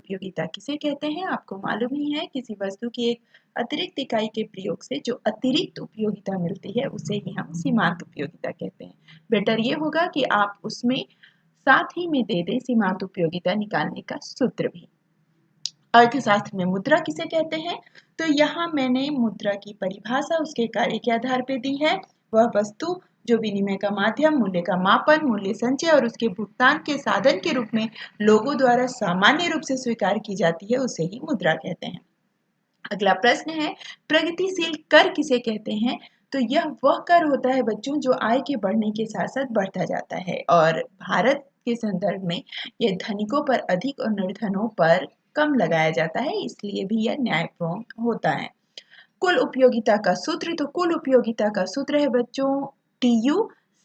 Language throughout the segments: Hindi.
उपयोगिता किसे कहते हैं? आपको मालूम ही है, किसी वस्तु की एक अतिरिक्त इकाई के प्रयोग से जो अतिरिक्त उपयोगिता मिलती है उसे ही हम सीमांत उपयोगिता कहते हैं। बेटर ये होगा कि आप उसमें साथ ही में दे दें सीमांत उपयोगिता निकालने का सूत्र भी। अर्थशास्त्र में मुद्रा किसे कहते हैं? तो यहाँ मैंने मुद्रा की परिभाषा उसके कार्य के आधार पर दी है। वह वस्तु जो विनिमय का माध्यम, मूल्य का मापन, मूल्य संचय और उसके भुगतान के साधन के रूप में लोगों द्वारा सामान्य रूप से स्वीकार की जाती है, उसे ही मुद्रा कहते हैं। अगला प्रश्न है, प्रगतिशील कर किसे कहते हैं? तो यह वह कर होता है बच्चों जो आय के बढ़ने के साथ साथ बढ़ता जाता है, और भारत के संदर्भ में यह धनिकों पर अधिक और निर्धनों पर कम लगाया जाता है, इसलिए भी यह न्यायपूर्ण होता है। कुल उपयोगिता का सूत्र, तो कुल उपयोगिता का सूत्र है बच्चों TU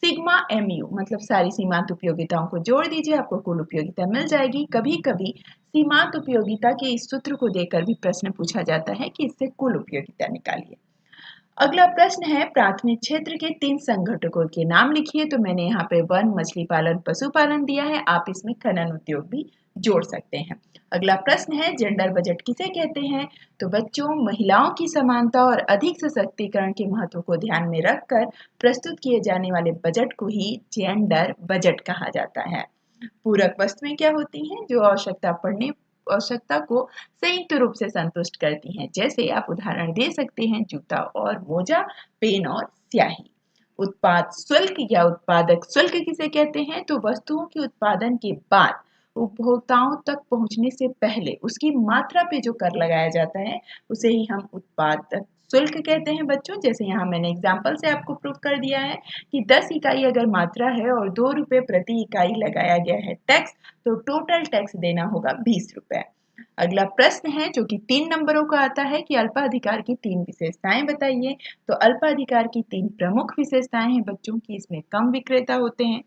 सिग्मा MU, मतलब सारी सीमांत उपयोगिताओं को जोड़ दीजिए, आपको कुल उपयोगिता मिल जाएगी। कभी कभी सीमांत उपयोगिता के इस सूत्र को देकर भी प्रश्न पूछा जाता है कि इससे कुल उपयोगिता निकालिए। अगला प्रश्न है, प्राथमिक क्षेत्र के 3 संगठकों के नाम लिखिए। तो मैंने यहाँ पे वन, मछली पालन, पशुपालन दिया है, आप इसमें खनन उद्योग भी जोड़ सकते हैं। अगला प्रश्न है, जेंडर बजट किसे कहते हैं? तो बच्चों, महिलाओं की समानता और अधिक सशक्तिकरण के महत्व को ध्यान में रखकर प्रस्तुत किए जाने वाले बजट को ही जेंडर बजट कहा जाता है। पूरक वस्तुएं क्या होती हैं? जो आवश्यकता को संयुक्त रूप से संतुष्ट करती हैं। जैसे आप उदाहरण दे सकते हैं, जूता और मोजा, पेन और स्याही। उत्पाद शुल्क या उत्पादक शुल्क किसे कहते हैं? तो वस्तुओं के उत्पादन के बाद उपभोक्ताओं तक पहुंचने से पहले उसकी मात्रा पे जो कर लगाया जाता है उसे ही हम उत्पादक शुल्क कहते हैं बच्चों। जैसे यहाँ मैंने एग्जाम्पल से आपको प्रूव कर दिया है कि 10 इकाई अगर मात्रा है और 2 रुपए प्रति इकाई लगाया गया है टैक्स, तो टोटल टैक्स देना होगा 20 रुपए। अगला प्रश्न है जो कि 3 नंबरों का आता है कि अल्पाधिकार की 3 विशेषताएं बताइए। तो अल्पाधिकार की 3 प्रमुख विशेषताएं हैं बच्चों की, इसमें कम विक्रेता होते हैं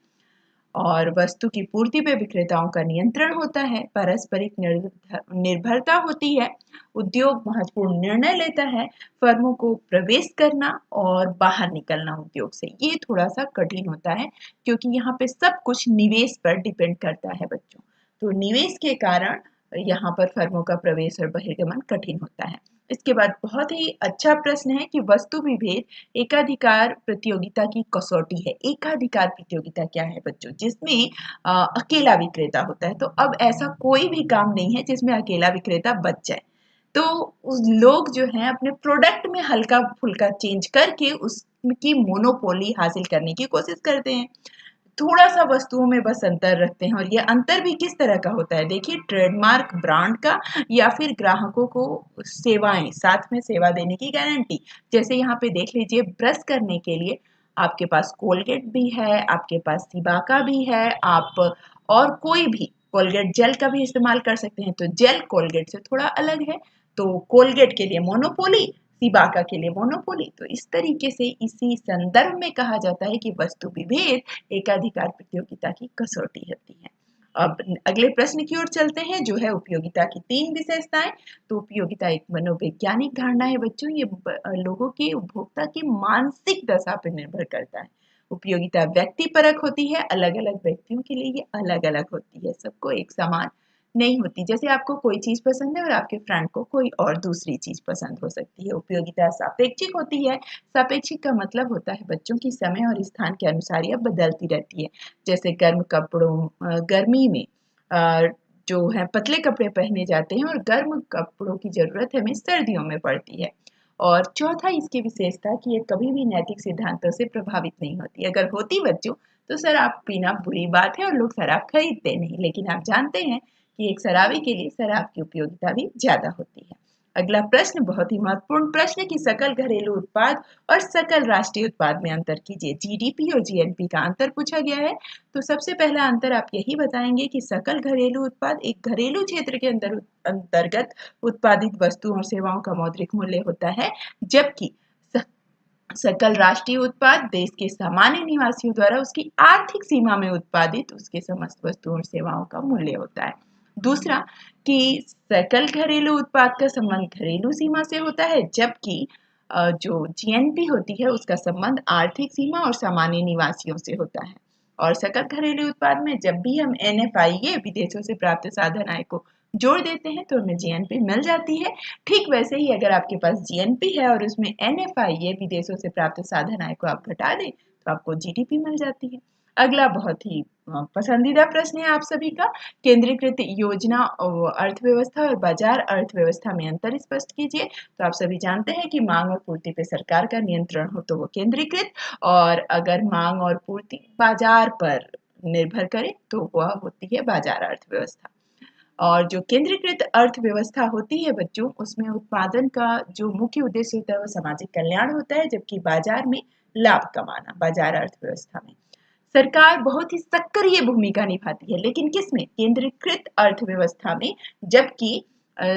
और वस्तु की पूर्ति पे विक्रेताओं का नियंत्रण होता है, पारस्परिक निर्भरता होती है, उद्योग महत्वपूर्ण निर्णय लेता है, फर्मों को प्रवेश करना और बाहर निकलना उद्योग से, ये थोड़ा सा कठिन होता है क्योंकि यहाँ पे सब कुछ निवेश पर डिपेंड करता है बच्चों। तो निवेश के कारण यहाँ पर फर्मों का प्रवेश और बहिर्गमन कठिन होता है। इसके बाद बहुत ही अच्छा प्रश्न है कि वस्तु विभेद एकाधिकार प्रतियोगिता की कसौटी है। एकाधिकार प्रतियोगिता क्या है बच्चों? जिसमें अकेला विक्रेता होता है। तो अब ऐसा कोई भी काम नहीं है जिसमें अकेला विक्रेता बच जाए, तो उस लोग जो हैं अपने प्रोडक्ट में हल्का फुल्का चेंज करके उसकी मोनोपोली हासिल करने की कोशिश करते हैं। थोड़ा सा वस्तुओं में बस अंतर रखते हैं, और ये अंतर भी किस तरह का होता है? देखिए, ट्रेडमार्क ब्रांड का या फिर ग्राहकों को सेवाएं, साथ में सेवा देने की गारंटी। जैसे यहाँ पे देख लीजिए, ब्रश करने के लिए आपके पास कोलगेट भी है, आपके पास सिबाका भी है, आप और कोई भी कोलगेट जेल का भी इस्तेमाल कर सकते हैं। तो जेल कोलगेट से थोड़ा अलग है, तो कोलगेट के लिए मोनोपोली, सिबाका के लिए मोनोपोली। तो इस तरीके से इसी संदर्भ में कहा जाता है कि वस्तु विभेद एकाधिकार प्रतियोगिता की कसौटी होती है। अब अगले प्रश्न की ओर चलते हैं, जो है उपयोगिता की 3 विशेषताएं। तो उपयोगिता एक मनोवैज्ञानिक धारणा है बच्चों, ये लोगों के, उपभोक्ता की मानसिक दशा पर निर्भर करता है। उपयोगिता व्यक्ति परक होती है, अलग अलग व्यक्तियों के लिए ये अलग अलग होती है, सबको एक समान नहीं होती। जैसे आपको कोई चीज पसंद है और आपके फ्रेंड को कोई और दूसरी चीज पसंद हो सकती है। उपयोगिता सापेक्षिक होती है। सापेक्षिक का मतलब होता है बच्चों की समय और स्थान के अनुसार यह बदलती रहती है। जैसे गर्मी में जो है पतले कपड़े पहने जाते हैं और गर्म कपड़ों की जरूरत हमें सर्दियों में पड़ती है। और चौथा इसकी विशेषता कि ये कभी भी नैतिक सिद्धांतों से प्रभावित नहीं होती। अगर होती बच्चों तो शराब पीना बुरी बात है और लोग शराब खरीदते नहीं, लेकिन आप जानते हैं कि एक शराबी के लिए शराब की उपयोगिता भी ज्यादा होती है। अगला प्रश्न बहुत ही महत्वपूर्ण प्रश्न कि सकल घरेलू उत्पाद और सकल राष्ट्रीय उत्पाद में अंतर कीजिए। जीडीपी और जीएनपी का अंतर पूछा गया है। तो सबसे पहला अंतर आप यही बताएंगे कि सकल घरेलू उत्पाद एक घरेलू क्षेत्र के अंतर्गत उत्पादित वस्तुओं और सेवाओं का मौद्रिक मूल्य होता है, जबकि सकल राष्ट्रीय उत्पाद देश के सामान्य निवासियों द्वारा उसकी आर्थिक सीमा में उत्पादित उसके समस्त वस्तुओं और सेवाओं का मूल्य होता है। दूसरा कि सकल घरेलू उत्पाद का संबंध घरेलू सीमा से होता है, जबकि जो जीएनपी होती है उसका संबंध आर्थिक सीमा और सामान्य निवासियों से होता है। और सकल घरेलू उत्पाद में जब भी हम एनएफआईए विदेशों से प्राप्त साधन आय को जोड़ देते हैं तो हमें जीएनपी मिल जाती है। ठीक वैसे ही अगर आपके पास जीएनपी है और उसमें एनएफआई ये विदेशों से प्राप्त साधन आय को आप घटा दें तो आपको जीडीपी मिल जाती है। अगला बहुत ही पसंदीदा प्रश्न है आप सभी का, केंद्रीकृत योजना अर्थव्यवस्था और बाजार अर्थव्यवस्था में अंतर स्पष्ट कीजिए। तो आप सभी जानते हैं कि मांग और पूर्ति पे सरकार का नियंत्रण हो तो वो केंद्रीकृत, और अगर मांग और पूर्ति बाजार पर निर्भर करे तो वह होती है बाजार अर्थव्यवस्था। और जो केंद्रीकृत अर्थव्यवस्था होती है बच्चों, उसमें उत्पादन का जो मुख्य उद्देश्य होता है वो सामाजिक कल्याण होता है, जबकि बाजार में लाभ कमाना। बाजार अर्थव्यवस्था में सरकार बहुत ही सक्रिय भूमिका निभाती है, लेकिन किसमें? केंद्रीकृत अर्थव्यवस्था में, जबकि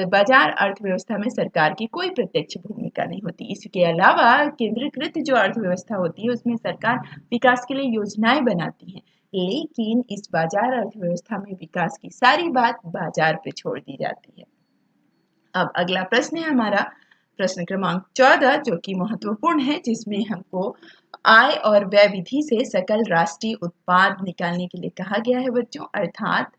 बाजार अर्थव्यवस्था में सरकार की कोई प्रत्यक्ष भूमिका नहीं होती। इसके अलावा केंद्रीकृत जो अर्थव्यवस्था होती है उसमें सरकार विकास के लिए योजनाएं बनाती है, लेकिन इस बाजार अर्थव्यवस्था में विकास की सारी बात बाजार पे छोड़ दी जाती है। अब अगला प्रश्न है हमारा प्रश्न क्रमांक 14, जो कि महत्वपूर्ण है, जिसमें हमको आय और व्यय विधि से सकल राष्ट्रीय उत्पाद निकालने के लिए कहा गया है बच्चों, अर्थात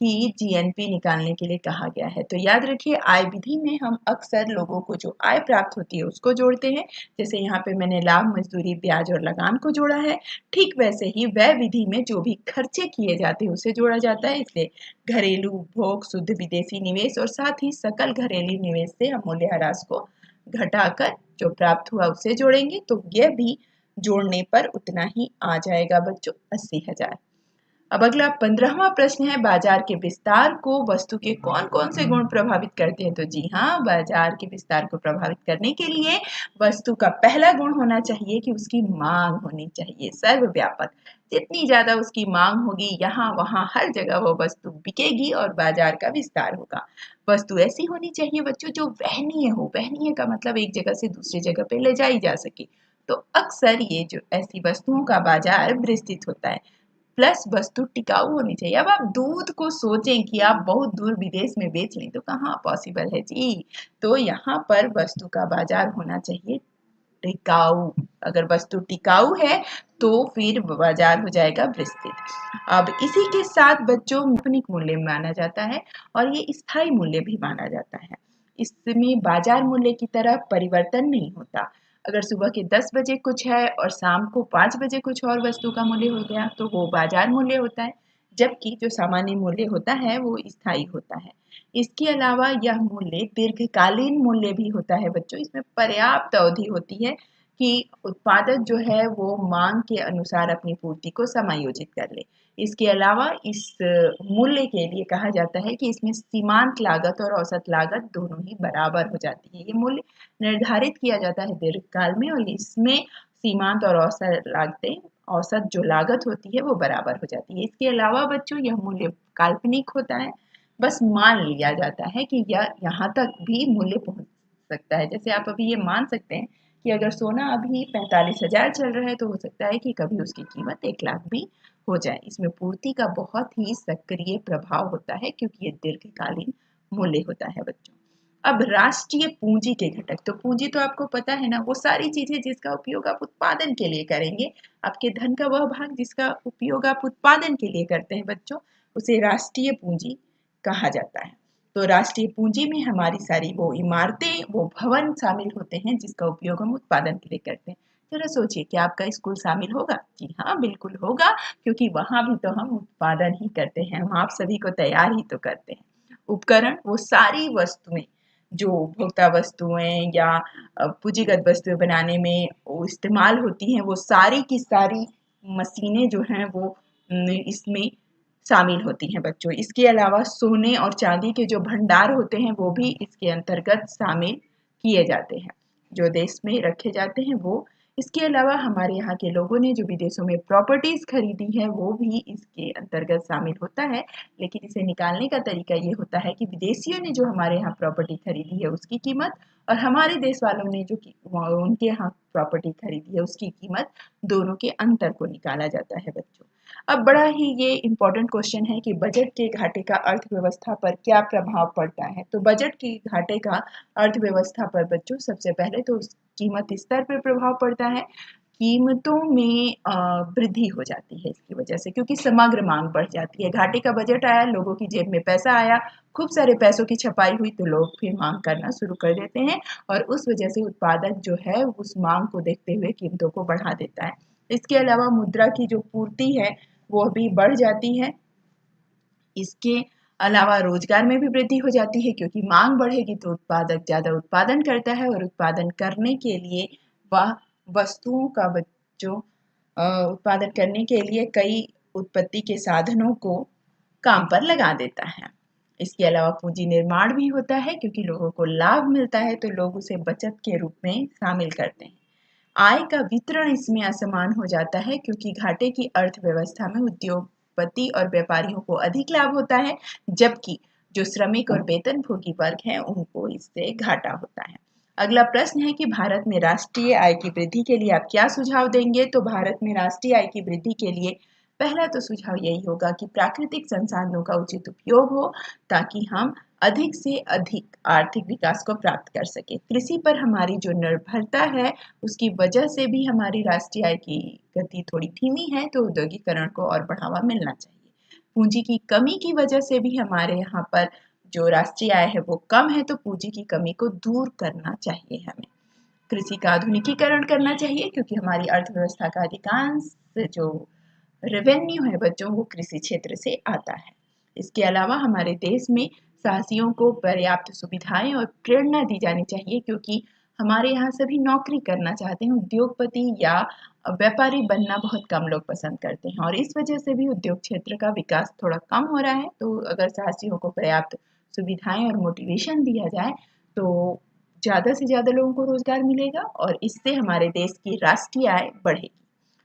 कि जीएनपी निकालने के लिए कहा गया है। तो याद रखिए, आय विधि में हम अक्सर लोगों को जो आय प्राप्त होती है उसको जोड़ते हैं। जैसे यहाँ पे मैंने लाभ, मजदूरी, ब्याज और लगान को जोड़ा है। ठीक वैसे ही व्यय विधि में जो भी खर्चे किए जाते हैं उसे जोड़ा जाता है। इसलिए घरेलू उपभोग, शुद्ध विदेशी निवेश और साथ ही सकल घरेलू निवेश से हम मूल्यह्रास को घटाकर जो प्राप्त हुआ उसे जोड़ेंगे, तो यह भी जोड़ने पर उतना ही आ जाएगा बच्चों, 80,000। अब अगला 15वां प्रश्न है, बाजार के विस्तार को वस्तु के कौन कौन से गुण प्रभावित करते हैं? तो जी हाँ, बाजार के विस्तार को प्रभावित करने के लिए वस्तु का पहला गुण होना चाहिए कि उसकी मांग होनी चाहिए, सर्वव्यापक। जितनी ज्यादा उसकी मांग होगी, यहाँ वहाँ हर जगह वो वस्तु बिकेगी और बाजार का विस्तार होगा। वस्तु ऐसी होनी चाहिए बच्चों जो वहनीय हो। वहनीय का मतलब एक जगह से दूसरी जगह पे ले जाई जा सके। तो अक्सर ये जो ऐसी वस्तुओं का बाजार विस्तृत होता है। प्लस वस्तु टिकाऊ होनी चाहिए। अब आप दूध को सोचें कि आप बहुत दूर विदेश में बेच लें तो कहाँ पॉसिबल है जी। तो यहाँ पर वस्तु का बाजार होना चाहिए टिकाऊ। अगर वस्तु टिकाऊ है तो फिर बाजार हो जाएगा विस्तृत। अब इसी के साथ बच्चों काल्पनिक मूल्य माना जाता है और ये स्थायी मूल्य भी माना जाता है। इसमें बाजार मूल्य की तरह परिवर्तन नहीं होता। अगर सुबह के 10 बजे कुछ है और शाम को 5 बजे कुछ और वस्तु का मूल्य हो गया तो वो बाजार मूल्य होता है, जबकि जो सामान्य मूल्य होता है वो स्थायी होता है। इसके अलावा यह मूल्य दीर्घकालीन मूल्य भी होता है बच्चों। इसमें पर्याप्त अवधि होती है कि उत्पादक जो है वो मांग के अनुसार अपनी पूर्ति को समायोजित कर ले। इसके अलावा इस मूल्य के लिए कहा जाता है कि इसमें सीमांत लागत और औसत लागत दोनों ही बराबर हो जाती है। ये मूल्य निर्धारित किया जाता है दीर्घकाल में और इसमें सीमांत और औसत जो लागत होती है वो बराबर हो जाती है। इसके अलावा बच्चों यह मूल्य काल्पनिक होता है। बस मान लिया जाता है कि यह यहाँ तक भी मूल्य पहुंच सकता है। जैसे आप अभी ये मान सकते हैं कि अगर सोना अभी 45,000 चल रहा है तो हो सकता है कि कभी उसकी कीमत 1 लाख भी हो जाए। इसमें पूर्ति का बहुत ही सक्रिय प्रभाव होता है क्योंकि ये दीर्घकालीन मूल्य होता है बच्चों। अब राष्ट्रीय पूंजी के घटक, तो पूंजी तो आपको पता है ना, वो सारी चीजें जिसका उपयोग आप उत्पादन के लिए करेंगे। आपके धन का वह भाग जिसका उपयोग आप उत्पादन के लिए करते हैं बच्चों, उसे राष्ट्रीय पूंजी कहा जाता है। तो राष्ट्रीय पूंजी में हमारी सारी वो इमारतें, वो भवन शामिल होते हैं जिसका उपयोग हम उत्पादन के लिए करते हैं। जरा सोचिए, क्या आपका स्कूल शामिल होगा? जी हाँ, बिल्कुल होगा, क्योंकि वहां भी तो हम उत्पादन ही करते हैं, हम आप सभी को तैयार ही तो करते हैं। उपकरण, वो सारी वस्तुएं जो उपभोक्ता वस्तुएं या पूंजीगत वस्तुएं बनाने में वो इस्तेमाल होती हैं, वो सारी की सारी मशीनें जो हैं वो इसमें शामिल होती हैं बच्चों। इसके अलावा सोने और चांदी के जो भंडार होते हैं वो भी इसके अंतर्गत शामिल किए जाते हैं, जो देश में रखे जाते हैं वो। इसके अलावा हमारे यहाँ के लोगों ने जो विदेशों में प्रॉपर्टीज खरीदी है वो भी इसके अंतर्गत शामिल होता है। लेकिन इसे निकालने का तरीका ये होता है कि विदेशियों ने जो हमारे यहाँ प्रॉपर्टी खरीदी है उसकी कीमत और हमारे देश वालों ने जो उनके यहाँ प्रॉपर्टी खरीदी है उसकी कीमत, दोनों के अंतर को निकाला जाता है बच्चों। अब बड़ा ही ये इम्पोर्टेंट क्वेश्चन है कि बजट के घाटे का अर्थव्यवस्था पर क्या प्रभाव पड़ता है। तो बजट के घाटे का अर्थव्यवस्था पर बच्चों सबसे पहले तो कीमत स्तर पर प्रभाव पड़ता है। कीमतों में वृद्धि हो जाती है इसकी वजह से, क्योंकि समग्र मांग बढ़ जाती है। घाटे का बजट आया, लोगों की जेब में पैसा आया, खूब सारे पैसों की छपाई हुई, तो लोग फिर मांग करना शुरू कर देते हैं और उस वजह से उत्पादक जो है उस मांग को देखते हुए कीमतों को बढ़ा देता है। इसके अलावा मुद्रा की जो पूर्ति है वो भी बढ़ जाती है। इसके अलावा रोजगार में भी वृद्धि हो जाती है, क्योंकि मांग बढ़ेगी तो उत्पादक ज़्यादा उत्पादन करता है और उत्पादन करने के लिए वह वस्तुओं का जो उत्पादन करने के लिए कई उत्पत्ति के साधनों को काम पर लगा देता है। इसके अलावा पूंजी निर्माण भी होता है, क्योंकि लोगों को लाभ मिलता है तो लोग उसे बचत के रूप में शामिल करते हैं। आय का वितरण इसमें असमान हो जाता है, क्योंकि घाटे की अर्थव्यवस्था में उद्योगपति और व्यापारियों को अधिक लाभ होता है, जबकि जो श्रमिक और वेतनभोगी वर्ग हैं उनको इससे घाटा होता है। अगला प्रश्न है कि भारत में राष्ट्रीय आय की वृद्धि के लिए आप क्या सुझाव देंगे? तो भारत में राष्ट्रीय आय की वृद्धि के लिए पहला तो सुझाव यही होगा कि प्राकृतिक संसाधनों का उचित उपयोग हो, ताकि हम अधिक से अधिक आर्थिक विकास को प्राप्त कर सके। कृषि पर हमारी जो निर्भरता है उसकी वजह से भी हमारी राष्ट्रीय आय की गति थोड़ी धीमी है, तो औद्योगिकरण को और बढ़ावा मिलना चाहिए। पूंजी की कमी की वजह से भी हमारे यहाँ पर जो राष्ट्रीय आय है वो कम है, तो पूंजी की कमी को दूर करना चाहिए हमें। कृषि का आधुनिकीकरण करना चाहिए, क्योंकि हमारी अर्थव्यवस्था का अधिकांश जो रेवेन्यू है बच्चों वो कृषि क्षेत्र से आता है। इसके अलावा हमारे देश में साहसियों को पर्याप्त सुविधाएं और प्रेरणा दी जानी चाहिए, क्योंकि हमारे यहाँ सभी नौकरी करना चाहते हैं। उद्योगपति या व्यापारी बनना बहुत कम लोग पसंद करते हैं और इस वजह से भी उद्योग क्षेत्र का विकास थोड़ा कम हो रहा है। तो अगर साहसियों को पर्याप्त सुविधाएं और मोटिवेशन दिया जाए तो ज़्यादा से ज़्यादा लोगों को रोजगार मिलेगा और इससे हमारे देश की राष्ट्रीय आय बढ़ेगी।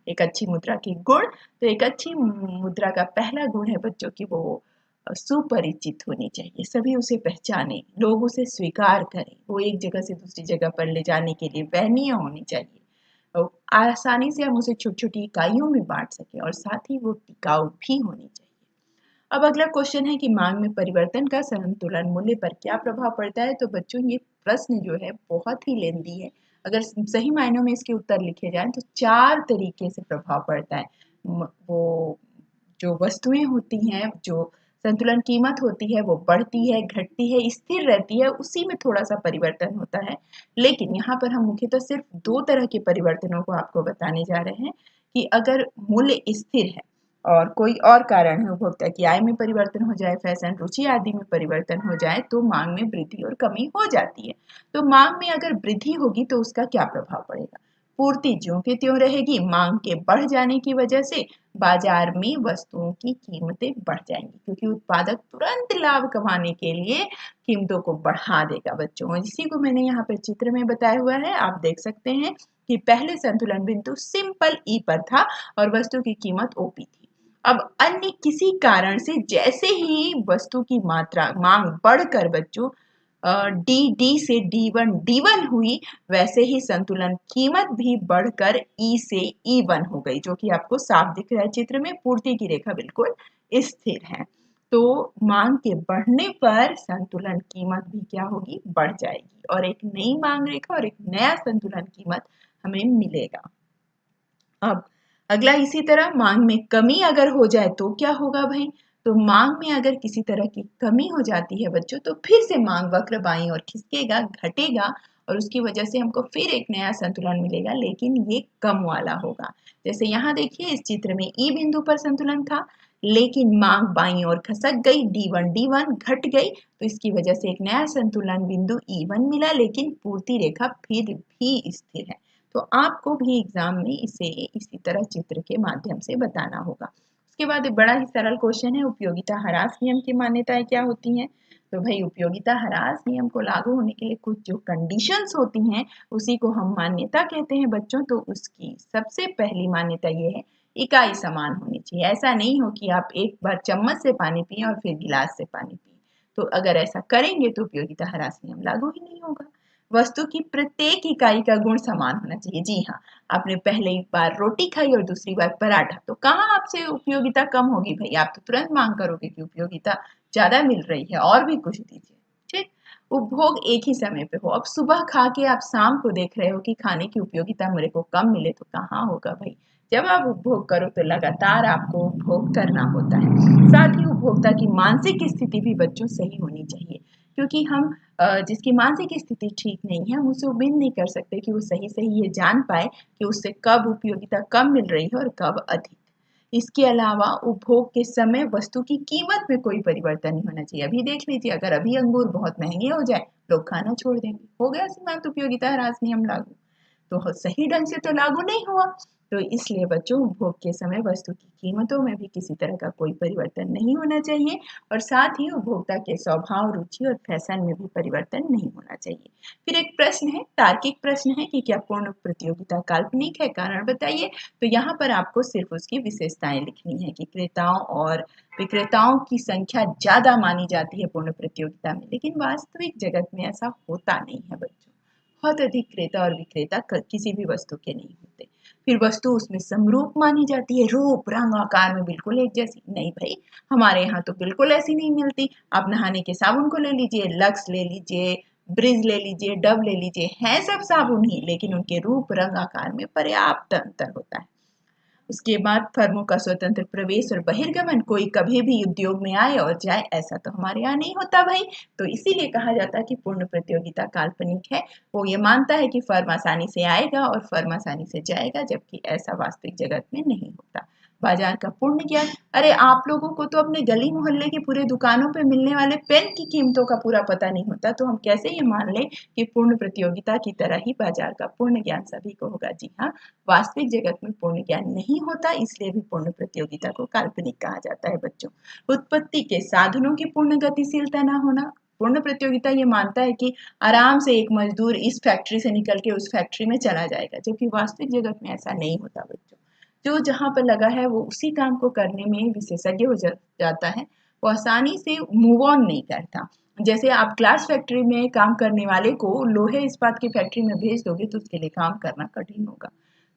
एक अच्छी मुद्रा के गुण, तो एक अच्छी मुद्रा का पहला गुण है बच्चों की वो सुपरिचित होनी चाहिए, सभी उसे पहचाने, लोग उसे स्वीकार करें, वो एक जगह से दूसरी जगह पर ले जाने के लिए वहनीय होनी चाहिए और आसानी से हम उसे छोटी छोटी इकाइयों में बांट सकें और साथ ही वो टिकाऊ भी होनी चाहिए। अब अगला क्वेश्चन है कि मांग में परिवर्तन का संतुलन मूल्य पर क्या प्रभाव पड़ता है? तो बच्चों ये प्रश्न जो है बहुत ही लेंदी है। अगर सही मायनों में इसके उत्तर लिखे जाएं तो 4 तरीके से प्रभाव पड़ता है। वो जो वस्तुएं होती हैं, जो संतुलन कीमत होती है वो बढ़ती है, घटती है, स्थिर रहती है, उसी में थोड़ा सा परिवर्तन होता है। लेकिन यहाँ पर हम मुख्यतः सिर्फ 2 तरह के परिवर्तनों को आपको बताने जा रहे हैं कि अगर मूल्य स्थिर है और कोई और कारण है, उपभोक्ता की आय में परिवर्तन हो जाए, फैशन, रुचि आदि में परिवर्तन हो जाए, तो मांग में वृद्धि और कमी हो जाती है। तो मांग में अगर वृद्धि होगी तो उसका क्या प्रभाव पड़ेगा? पूर्ति ज्यों की त्यों रहेगी, मांग के बढ़ जाने की वजह से बाजार में वस्तुओं की कीमतें बढ़ जाएंगी, क्योंकि उत्पादक तुरंत लाभ कमाने के लिए कीमतों को बढ़ा देगा बच्चों। इसी को मैंने यहाँ पर चित्र में बताया हुआ है, आप देख सकते हैं कि पहले संतुलन बिंदु सिंपल ई पर था और वस्तु की कीमत ओपी थी। अब अन्य किसी कारण से जैसे ही वस्तु की मात्रा मांग बढ़कर बच्चों डी से डी वन हुई, वैसे ही संतुलन कीमत भी बढ़कर ई से ई1 हो गई, जो कि आपको साफ दिख रहा है चित्र में। पूर्ति की रेखा बिल्कुल स्थिर है। तो मांग के बढ़ने पर संतुलन कीमत भी क्या होगी? बढ़ जाएगी और एक नई मांग रेखा और एक नया संतुलन कीमत हमें मिलेगा। अब अगला इसी तरह मांग में कमी अगर हो जाए तो क्या होगा भाई? तो मांग में अगर किसी तरह की कमी हो जाती है बच्चों, तो फिर से मांग वक्र बाईं ओर खिसकेगा, घटेगा और उसकी वजह से हमको फिर एक नया संतुलन मिलेगा, लेकिन ये कम वाला होगा। जैसे यहाँ देखिए इस चित्र में ई बिंदु पर संतुलन था, लेकिन मांग बाईं ओर खसक गई, डी वन घट गई, तो इसकी वजह से एक नया संतुलन बिंदु ई1 मिला, लेकिन पूर्ति रेखा फिर भी स्थिर है। तो आपको भी एग्जाम में इसे इसी तरह चित्र के माध्यम से बताना होगा। उसके बाद एक बड़ा ही सरल क्वेश्चन है, उपयोगिता ह्रास नियम की मान्यताएं क्या होती हैं? तो भाई उपयोगिता ह्रास नियम को लागू होने के लिए कुछ जो कंडीशंस होती हैं उसी को हम मान्यता कहते हैं बच्चों। तो उसकी सबसे पहली मान्यता ये है, इकाई समान होनी चाहिए। ऐसा नहीं हो कि आप एक बार चम्मच से पानी पिए और फिर गिलास से पानी पिए, तो अगर ऐसा करेंगे तो उपयोगिता ह्रास नियम लागू ही नहीं होगा। वस्तु की प्रत्येक इकाई का गुण समान होना चाहिए। जी हाँ, आपने पहले एक बार रोटी खाई और दूसरी बार पराठा, तो कहाँ आपसे उपयोगिता कम होगी भाई? आप तो तुरंत मांग करोगे कि उपयोगिता ज्यादा मिल रही है और भी कुछ दीजिए। ठीक, उपभोग एक ही समय पे हो। अब सुबह खा के आप शाम को देख रहे हो कि खाने की उपयोगिता मेरे को कम मिले तो कहाँ होगा भाई। जब आप उपभोग करो तो लगातार आपको उपभोग करना होता है। साथ ही उपभोक्ता की मानसिक स्थिति भी बच्चों सही होनी चाहिए, क्योंकि हम जिसकी मानसिक स्थिति ठीक नहीं है, हम उससे उम्मीद नहीं कर सकते कि वो सही सही ये जान पाए कि उससे कब उपयोगिता कम मिल रही है और कब अधिक। इसके अलावा उपभोग के समय वस्तु की कीमत में कोई परिवर्तन नहीं होना चाहिए। अभी देख लीजिए, अगर अभी अंगूर बहुत महंगे हो जाए, लोग खाना छोड़ देंगे, हो गया सीमांत उपयोगिता ह्रास नियम लागू। तो सही ढंग से तो लागू नहीं हुआ। तो इसलिए बच्चों, उपभोग के समय वस्तु की कीमतों में भी किसी तरह का कोई परिवर्तन नहीं होना चाहिए, और साथ ही उपभोक्ता के स्वभाव, रुचि और फैशन में भी परिवर्तन नहीं होना चाहिए। फिर एक प्रश्न है, तार्किक प्रश्न है कि क्या पूर्ण प्रतियोगिता काल्पनिक है, कारण बताइए। तो यहाँ पर आपको सिर्फ उसकी विशेषताएं लिखनी है कि क्रेताओं और विक्रेताओं की संख्या ज्यादा मानी जाती है पूर्ण प्रतियोगिता में, लेकिन वास्तविक जगत में ऐसा होता नहीं है बच्चों। बहुत अधिक क्रेता और विक्रेता किसी भी वस्तु के नहीं होते। फिर वस्तु उसमें समरूप मानी जाती है, रूप रंग आकार में बिल्कुल एक जैसी। नहीं भाई, हमारे यहाँ तो बिल्कुल ऐसी नहीं मिलती। आप नहाने के साबुन को ले लीजिए, लक्स ले लीजिए, ब्रिज ले लीजिए, डव ले लीजिए, हैं सब साबुन ही, लेकिन उनके रूप रंग आकार में पर्याप्त अंतर होता है। उसके बाद फर्मों का स्वतंत्र प्रवेश और बहिर्गमन, कोई कभी भी उद्योग में आए और जाए, ऐसा तो हमारे यहाँ नहीं होता भाई। तो इसीलिए कहा जाता है कि पूर्ण प्रतियोगिता काल्पनिक है। वो ये मानता है कि फर्म आसानी से आएगा और फर्म आसानी से जाएगा, जबकि ऐसा वास्तविक जगत में नहीं होता। बाजार का पूर्ण ज्ञान, अरे आप लोगों को तो अपने गली मोहल्ले की पूरे दुकानों पे मिलने वाले पेन की कीमतों का पूरा पता नहीं होता, तो हम कैसे ये मान लें कि पूर्ण प्रतियोगिता की तरह ही बाजार का पूर्ण ज्ञान सभी को होगा। जी हाँ, वास्तविक जगत में पूर्ण ज्ञान नहीं होता, इसलिए भी पूर्ण प्रतियोगिता को काल्पनिक कहा जाता है बच्चों। उत्पत्ति के साधनों की पूर्ण गतिशीलता न होना, पूर्ण प्रतियोगिता ये मानता है कि आराम से एक मजदूर इस फैक्ट्री से निकल के उस फैक्ट्री में चला जाएगा, जबकि वास्तविक जगत में ऐसा नहीं होता बच्चों। जो जहां पर लगा है वो उसी काम को करने में विशेषज्ञ हो जाता है, वो आसानी से मूव ऑन नहीं करता। जैसे आप ग्लास फैक्ट्री में काम करने वाले को लोहे इस्पात की फैक्ट्री में भेज दोगे तो उसके लिए काम करना कठिन होगा।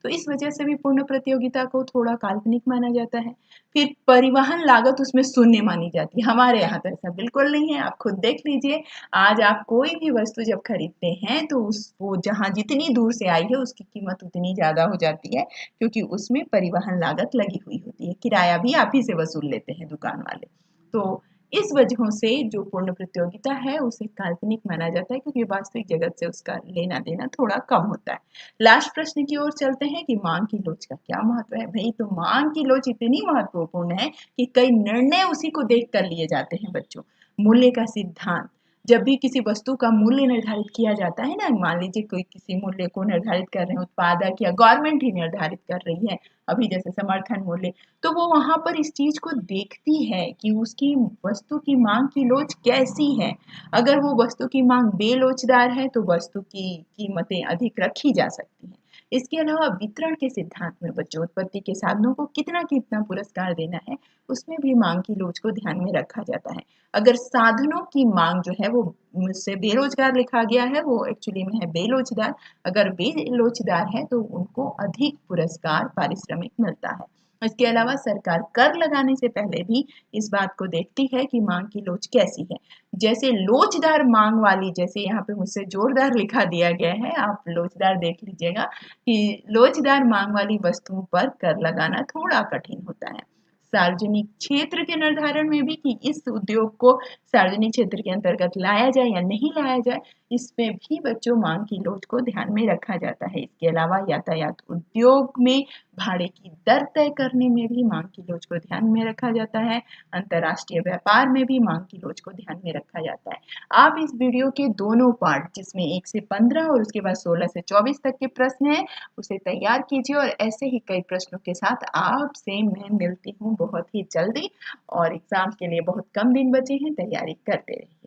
तो इस वजह से भी पूर्ण प्रतियोगिता को थोड़ा काल्पनिक माना जाता है। फिर परिवहन लागत उसमें शून्य मानी जाती है। हमारे यहाँ तो ऐसा बिल्कुल नहीं है। आप खुद देख लीजिए, आज आप कोई भी वस्तु जब खरीदते हैं तो उस वो जहाँ जितनी दूर से आई है उसकी कीमत उतनी ज़्यादा हो जाती है, क्योंकि उसमें परिवहन लागत लगी हुई होती है। किराया भी आप ही से वसूल लेते हैं दुकान वाले। तो इस वजहों से जो पूर्ण प्रतियोगिता है उसे काल्पनिक माना जाता है, क्योंकि वास्तविक जगत से उसका लेना देना थोड़ा कम होता है। लास्ट प्रश्न की ओर चलते हैं कि मांग की लोच का क्या महत्व है। भाई, तो मांग की लोच इतनी महत्वपूर्ण है कि कई निर्णय उसी को देख कर लिए जाते हैं बच्चों। मूल्य का सिद्धांत, जब भी किसी वस्तु का मूल्य निर्धारित किया जाता है ना, मान लीजिए कोई किसी मूल्य को निर्धारित कर रहे हैं उत्पादक या गवर्नमेंट ही निर्धारित कर रही है, अभी जैसे समर्थन मूल्य, तो वो वहां पर इस चीज को देखती है कि उसकी वस्तु की मांग की लोच कैसी है। अगर वो वस्तु की मांग बेलोचदार है तो वस्तु की कीमतें अधिक रखी जा सकती हैं। इसके अलावा वितरण के सिद्धांत में बच्चों, उत्पत्ति के साधनों को कितना कितना पुरस्कार देना है, उसमें भी मांग की लोच को ध्यान में रखा जाता है। अगर साधनों की मांग जो है वो मुझसे बेरोजगार लिखा गया है, वो एक्चुअली में है बेलोचदार। अगर बेलोचदार है तो उनको अधिक पुरस्कार पारिश्रमिक मिलता है। इसके अलावा सरकार कर लगाने से पहले भी इस बात को देखती है कि मांग की लोच कैसी है। जैसे लोचदार मांग वाली, जैसे यहाँ पे मुझसे जोरदार लिखा दिया गया है, आप लोचदार देख लीजिएगा कि लोचदार मांग वाली वस्तुओं पर कर लगाना थोड़ा कठिन होता है। सार्वजनिक क्षेत्र के निर्धारण में भी कि इस उद्योग को सार्वजनिक क्षेत्र के अंतर्गत लाया जाए या नहीं लाया जाए, इसमें भी बच्चों मांग की लोच को ध्यान में रखा जाता है। इसके अलावा यातायात उद्योग में भाड़े की दर तय करने में भी मांग की लोच को ध्यान में रखा जाता है। अंतर्राष्ट्रीय व्यापार में भी मांग की लोच को ध्यान में रखा जाता है। आप इस वीडियो के दोनों पार्ट, जिसमें 1 से 15 और उसके बाद 16 से 24 तक के प्रश्न हैं, उसे तैयार कीजिए और ऐसे ही कई प्रश्नों के साथ आपसे मैं मिलती हूँ बहुत ही जल्दी। और एग्जाम के लिए बहुत कम दिन बचे हैं, तैयारी करते रहिए।